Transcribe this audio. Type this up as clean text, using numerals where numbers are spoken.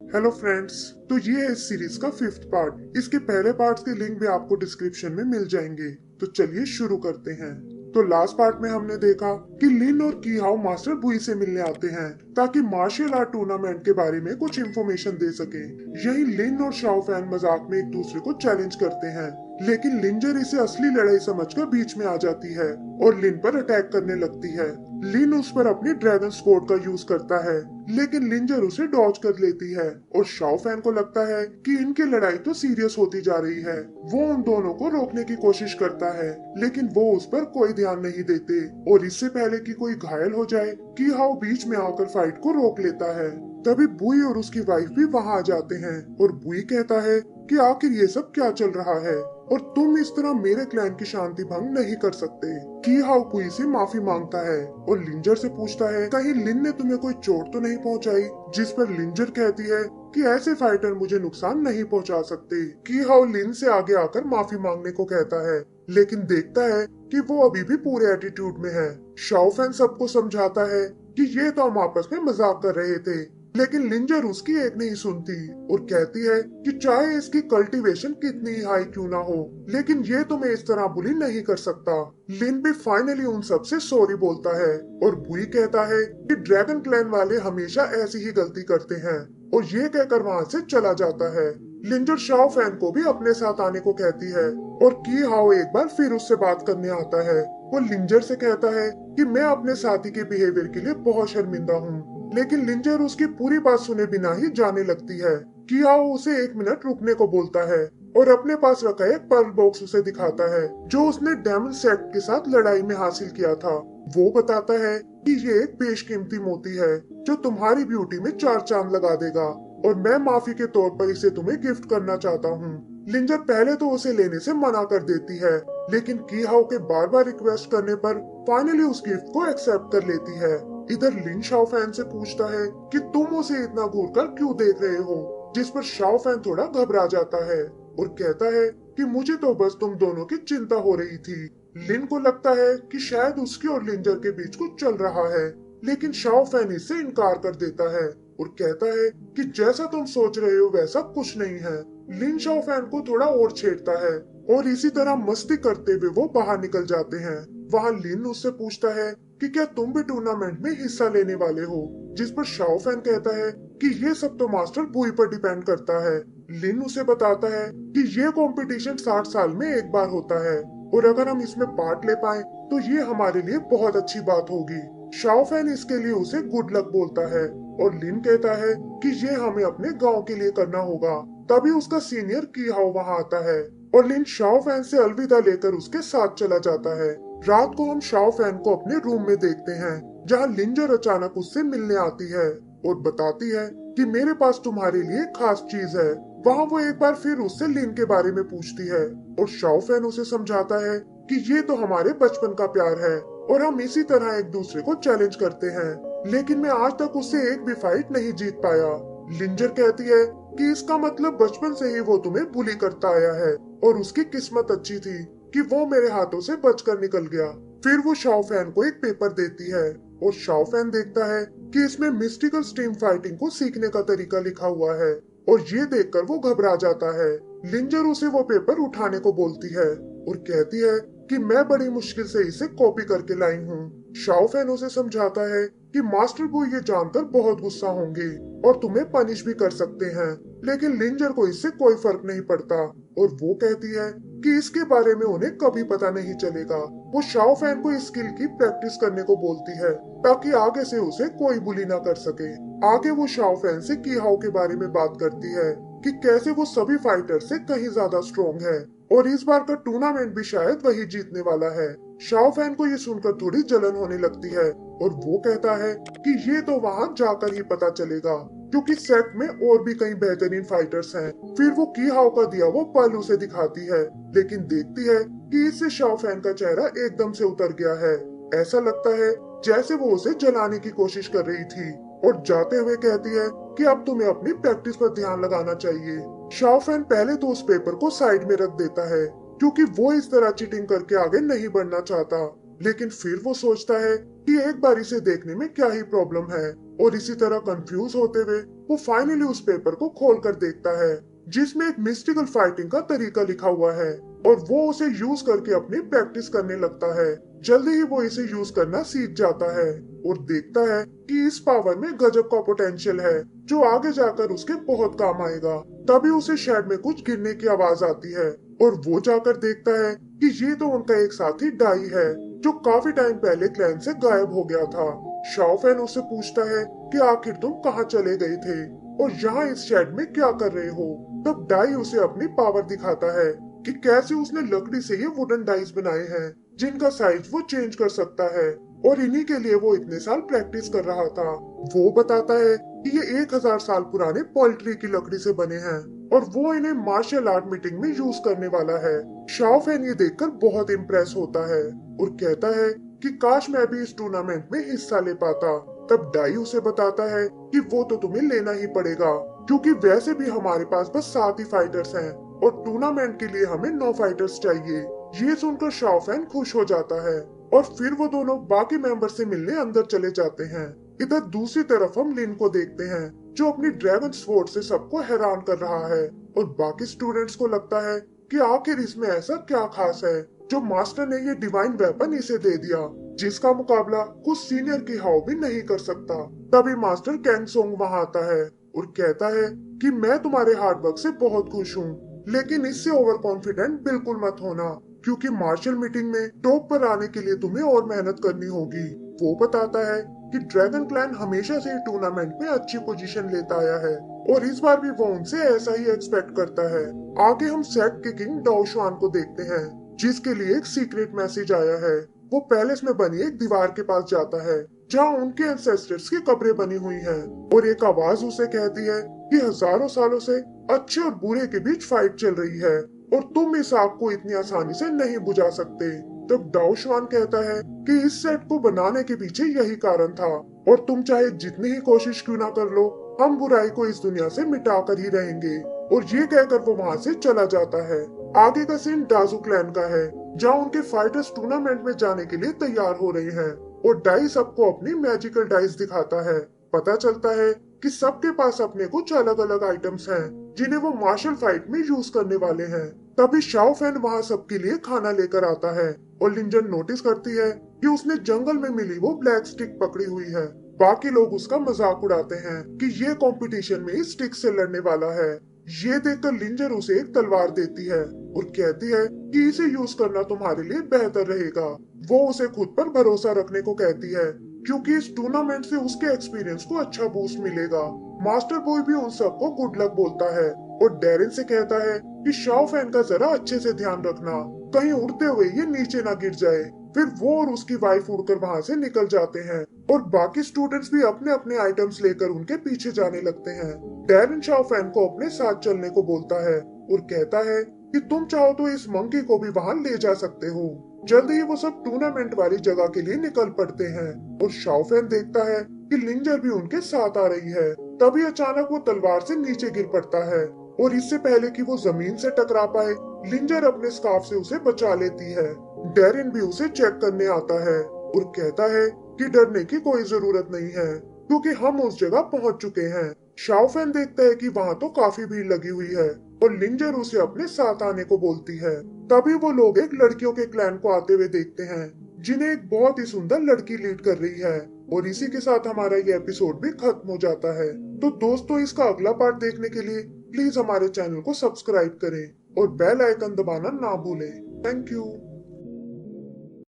Hello friends. तो ये है इस सीरीज का 5th पार्ट। इसके पहले पार्ट के लिंक भी आपको डिस्क्रिप्शन में मिल जाएंगे। तो चलिए शुरू करते हैं। तो लास्ट पार्ट में हमने देखा कि लिन और की हाउ मास्टर बुई से मिलने आते हैं ताकि मार्शल आर्ट टूर्नामेंट के बारे में कुछ इन्फॉर्मेशन दे सके। यही लिन और शाओ फैन मजाक में एक दूसरे को चैलेंज करते हैं, लेकिन लिंजर इसे असली लड़ाई समझकर बीच में आ जाती है और लिन पर अटैक करने लगती है। लिन उस पर अपनी ड्रैगन स्पोर्ट का यूज करता है, लेकिन लिंजर उसे डॉज कर लेती है और शाओ फैन को लगता है कि इनकी लड़ाई तो सीरियस होती जा रही है। वो उन दोनों को रोकने की कोशिश करता है, लेकिन वो उस पर कोई ध्यान नहीं देते और इससे पहले कि कोई घायल हो जाए की हाउ बीच में आकर फाइट को रोक लेता है। तभी बुई और उसकी वाइफ भी वहाँ आ जाते हैं और बुई कहता है कि आखिर ये सब क्या चल रहा है और तुम इस तरह मेरे क्लैन की शांति भंग नहीं कर सकते। की हाउ बुई से माफी मांगता है और लिंजर से पूछता है कहीं लिन ने तुम्हें कोई चोट तो नहीं पहुंचाई, जिस पर लिंजर कहती है कि ऐसे फाइटर मुझे नुकसान नहीं पहुंचा सकते। की हाउ लिन से आगे आकर माफी मांगने को कहता है, लेकिन देखता है कि वो अभी भी पूरे एटीट्यूड में है। शाओ फैन सबको समझाता है कि ये तो हम आपस में मजाक कर रहे थे, लेकिन लिंजर उसकी एक नहीं सुनती और कहती है कि चाहे इसकी कल्टीवेशन कितनी ही हाई क्यों ना हो, लेकिन ये तुम्हें इस तरह बुली नहीं कर सकता। लिन भी फाइनली उन सब से सॉरी बोलता है और बुई कहता है कि ड्रैगन क्लैन वाले हमेशा ऐसी ही गलती करते हैं और ये कहकर वहाँ से चला जाता है। लिंजर शाओ फैन को भी अपने साथ आने को कहती है और की हाउ एक बार फिर उससे बात करने आता है। वो लिंजर से कहता है कि मैं अपने साथी के बिहेवियर के लिए बहुत शर्मिंदा हूँ, लेकिन लिंजर उसकी पूरी बात सुने बिना ही जाने लगती है। की हाउ उसे 1 मिनट रुकने को बोलता है और अपने पास रखा एक पर्ल बॉक्स उसे दिखाता है जो उसने डेमन सेक्ट के साथ लड़ाई में हासिल किया था। वो बताता है कि ये एक बेशकीमती मोती है जो तुम्हारी ब्यूटी में 4 चांद लगा देगा और मैं माफी के तौर पर इसे तुम्हें गिफ्ट करना चाहता हूँ। लिंजर पहले तो उसे लेने से मना कर देती है, लेकिन की हाउ के बार बार रिक्वेस्ट करने पर फाइनली उस गिफ्ट को एक्सेप्ट कर लेती है। इधर लिन शाओ फैन से पूछता है कि तुम उसे इतना घूर कर क्यों देख रहे हो, जिस पर शाओ फैन थोड़ा घबरा जाता है और कहता है कि मुझे तो बस तुम दोनों की चिंता हो रही थी। लिन को लगता है कि शायद उसके और लिंजर के बीच कुछ चल रहा है, लेकिन शाओ फैन इससे इनकार कर देता है और कहता है कि जैसा तुम सोच रहे हो वैसा कुछ नहीं है। लिन शाओ फैन को थोड़ा और छेड़ता है और इसी तरह मस्ती करते हुए वो बाहर निकल जाते हैं। वहाँ लिन उससे पूछता है कि क्या तुम भी टूर्नामेंट में हिस्सा लेने वाले हो, जिस पर शाओ फैन कहता है कि ये सब तो मास्टर बुई पर डिपेंड करता है। लिन उसे बताता है कि ये कंपटीशन 60 साल में एक बार होता है और अगर हम इसमें पार्ट ले पाए तो ये हमारे लिए बहुत अच्छी बात होगी। शाओ फैन इसके लिए उसे गुड लक बोलता है और लिन कहता है कि ये हमें अपने गांव के लिए करना होगा। तभी उसका सीनियर की हाउ वहाँ आता है और लिन शाओ फैन से अलविदा लेकर उसके साथ चला जाता है। रात को हम शाओ फैन को अपने रूम में देखते हैं, जहाँ लिंजर अचानक उससे मिलने आती है और बताती है कि मेरे पास तुम्हारे लिए खास चीज है। वहाँ वो एक बार फिर उससे लिन के बारे में पूछती है और शाओ फैन उसे समझाता है कि ये तो हमारे बचपन का प्यार है और हम इसी तरह एक दूसरे को चैलेंज करते हैं, लेकिन मैं आज तक उससे एक भी फाइट नहीं जीत पाया। लिंजर कहती है कि इसका मतलब बचपन से ही वो तुम्हें बुली करता आया है और उसकी किस्मत अच्छी थी कि वो मेरे हाथों से बचकर निकल गया। फिर वो शाओ फैन को एक पेपर देती है और शाओ फैन देखता है कि इसमें मिस्टिकल स्ट्रीम फाइटिंग को सीखने का तरीका लिखा हुआ है और ये देखकर वो घबरा जाता है। लिंजर उसे वो पेपर उठाने को बोलती है और कहती है कि मैं बड़ी मुश्किल से इसे कॉपी करके लाई हूँ। शाओ फैन उसे समझाता है कि मास्टर बुई ये जानकर बहुत गुस्सा होंगे और तुम्हें पनिश भी कर सकते हैं, लेकिन लिंजर को इससे कोई फर्क नहीं पड़ता और वो कहती है कि इसके बारे में उन्हें कभी पता नहीं चलेगा। वो शाओ फैन को इस स्किल की प्रैक्टिस करने को बोलती है ताकि आगे से उसे कोई बुली ना कर सके। आगे वो शाओ फैन से की हाउ के बारे में बात करती है कि कैसे वो सभी फाइटर से कहीं ज्यादा स्ट्रॉन्ग है और इस बार का टूर्नामेंट भी शायद वही जीतने वाला है। शाओ फैन को ये सुनकर थोड़ी जलन होने लगती है और वो कहता है कि ये तो वहाँ जाकर ही पता चलेगा, क्योंकि सेट में और भी कई बेहतरीन फाइटर्स हैं। फिर वो की हाउ का दिया वो पल उसे दिखाती है, लेकिन देखती है कि इससे शाओ फैन का चेहरा एकदम से उतर गया है। ऐसा लगता है जैसे वो उसे जलाने की कोशिश कर रही थी और जाते हुए कहती है कि अब तुम्हें अपनी प्रैक्टिस पर ध्यान लगाना चाहिए। शाओ फैन पहले तो उस पेपर को साइड में रख देता है क्योंकि वो इस तरह चीटिंग करके आगे नहीं बढ़ना चाहता, लेकिन फिर वो सोचता है कि एक बार इसे देखने में क्या ही प्रॉब्लम है। और इसी तरह कंफ्यूज होते हुए वो फाइनली उस पेपर को खोल कर देखता है जिसमें एक मिस्टिकल फाइटिंग का तरीका लिखा हुआ है और वो उसे यूज करके अपनी प्रैक्टिस करने लगता है। जल्दी ही वो इसे यूज करना सीख जाता है और देखता है कि इस पावर में गजब का पोटेंशियल है जो आगे जाकर उसके बहुत काम आएगा। तभी उसे शेड में कुछ गिरने की आवाज आती है और वो जाकर देखता है कि ये तो उनका एक साथी डाई है जो काफी टाइम पहले क्लैन से गायब हो गया था। शाओ फैन उससे पूछता है कि आखिर तुम कहाँ चले गए थे और यहाँ इस शेड में क्या कर रहे हो। तब डाई उसे अपनी पावर दिखाता है कि कैसे उसने लकड़ी से ये वुडन डाइस बनाए हैं जिनका साइज वो चेंज कर सकता है और इन्हीं के लिए वो इतने साल प्रैक्टिस कर रहा था। वो बताता है कि ये 1000 साल पुराने पोल्ट्री की लकड़ी से बने हैं और वो इन्हें मार्शल आर्ट मीटिंग में यूज करने वाला है। शाओ फैन ये देखकर बहुत इम्प्रेस होता है और कहता है कि काश मैं भी इस टूर्नामेंट में हिस्सा ले पाता। तब डाई उसे बताता है कि वो तो तुम्हें लेना ही पड़ेगा क्योंकि वैसे भी हमारे पास बस 7 ही फाइटर्स हैं और टूर्नामेंट के लिए हमें 9 फाइटर्स चाहिए। ये सुनकर शाओ फैन खुश हो जाता है और फिर वो दोनों बाकी मेंबर से मिलने अंदर चले जाते हैं। इधर दूसरी तरफ हम लिन को देखते हैं जो अपनी ड्रैगन स्वॉर्ड से सबको हैरान कर रहा है और बाकी स्टूडेंट्स को लगता है कि आखिर इसमें ऐसा क्या खास है जो मास्टर ने ये डिवाइन वेपन इसे दे दिया जिसका मुकाबला कुछ सीनियर की हाउ भी नहीं कर सकता। तभी मास्टर कैंग सोंग वहाँ आता है और कहता है कि मैं तुम्हारे हार्ड वर्क से बहुत खुश हूँ लेकिन इससे ओवर कॉन्फिडेंट बिल्कुल मत होना क्योंकि मार्शल मीटिंग में टॉप पर आने के लिए तुम्हें और मेहनत करनी होगी। वो बताता है कि ड्रैगन क्लैन हमेशा से टूर्नामेंट में अच्छी पोजीशन लेता आया है और इस बार भी वो उनसे ऐसा ही एक्सपेक्ट करता है। आगे हम सेट के किंग डाओ शुआन को देखते हैं जिसके लिए एक सीक्रेट मैसेज आया है। वो पैलेस में बनी एक दीवार के पास जाता है जहाँ उनके एंसेस्टर्स की कब्रें बनी हुई हैं और एक आवाज उसे कहती है कि हजारों सालों से अच्छे और बुरे के बीच फाइट चल रही है और तुम इस आग को इतनी आसानी से नहीं बुझा सकते। तब डाओ शुआन कहता है कि इस सेट को बनाने के पीछे यही कारण था और तुम चाहे जितनी ही कोशिश क्यों ना कर लो हम बुराई को इस दुनिया से मिटा कर ही रहेंगे। और ये कहकर वो वहाँ से चला जाता है। आगे का सीन डाजू क्लैन का है जहाँ उनके फाइटर्स टूर्नामेंट में जाने के लिए तैयार हो रहे हैं और डाई सबको अपनी मैजिकल डाइस दिखाता है। पता चलता है कि सबके पास अपने कुछ अलग अलग आइटम्स हैं जिन्हें वो मार्शल फाइट में यूज करने वाले हैं। तभी शाओ फैन वहाँ सबके लिए खाना लेकर आता है और लिंजन नोटिस करती है कि उसने जंगल में मिली वो ब्लैक स्टिक पकड़ी हुई है। बाकी लोग उसका मजाक उड़ाते हैं कि ये कंपटीशन में इस स्टिक से लड़ने वाला है। ये देखकर लिंजर उसे एक तलवार देती है और कहती है कि इसे यूज करना तुम्हारे लिए बेहतर रहेगा। वो उसे खुद पर भरोसा रखने को कहती है क्योंकि इस टूर्नामेंट से उसके एक्सपीरियंस को अच्छा बूस्ट मिलेगा। मास्टर बॉय भी उन सबको गुड लक बोलता है और डेरिन से कहता है कि शाओ फैन का जरा अच्छे से ध्यान रखना कहीं उड़ते हुए ये नीचे ना गिर जाए। फिर वो और उसकी वाइफ उड़कर वहाँ से निकल जाते हैं और बाकी स्टूडेंट्स भी अपने अपने आइटम्स लेकर उनके पीछे जाने लगते हैं। डेरिन शाओ फैन को अपने साथ चलने को बोलता है और कहता है कि तुम चाहो तो इस मंकी को भी वहाँ ले जा सकते हो। जल्दी ही वो सब टूर्नामेंट वाली जगह के लिए निकल पड़ते हैं और शाओ फैन देखता है कि लिंजर भी उनके साथ आ रही है। तभी अचानक वो तलवार से नीचे गिर पड़ता है और इससे पहले कि वो जमीन से टकरा पाए लिंजर अपने स्कार्फ से उसे बचा लेती है। डेरिन भी उसे चेक करने आता है और कहता है कि डरने की कोई जरूरत नहीं है क्योंकि हम उस जगह पहुंच चुके हैं। शाओ फैन देखता है कि वहाँ तो काफी भीड़ लगी हुई है और लिंजर उसे अपने साथ आने को बोलती है। तभी वो लोग एक लड़कियों के क्लैन को आते हुए देखते हैं जिन्हें एक बहुत ही सुंदर लड़की लीड कर रही है और इसी के साथ हमारा ये एपिसोड भी खत्म हो जाता है। तो दोस्तों इसका अगला पार्ट देखने के लिए प्लीज हमारे चैनल को सब्सक्राइब करें और बेल आइकन दबाना ना भूलें। Thank you.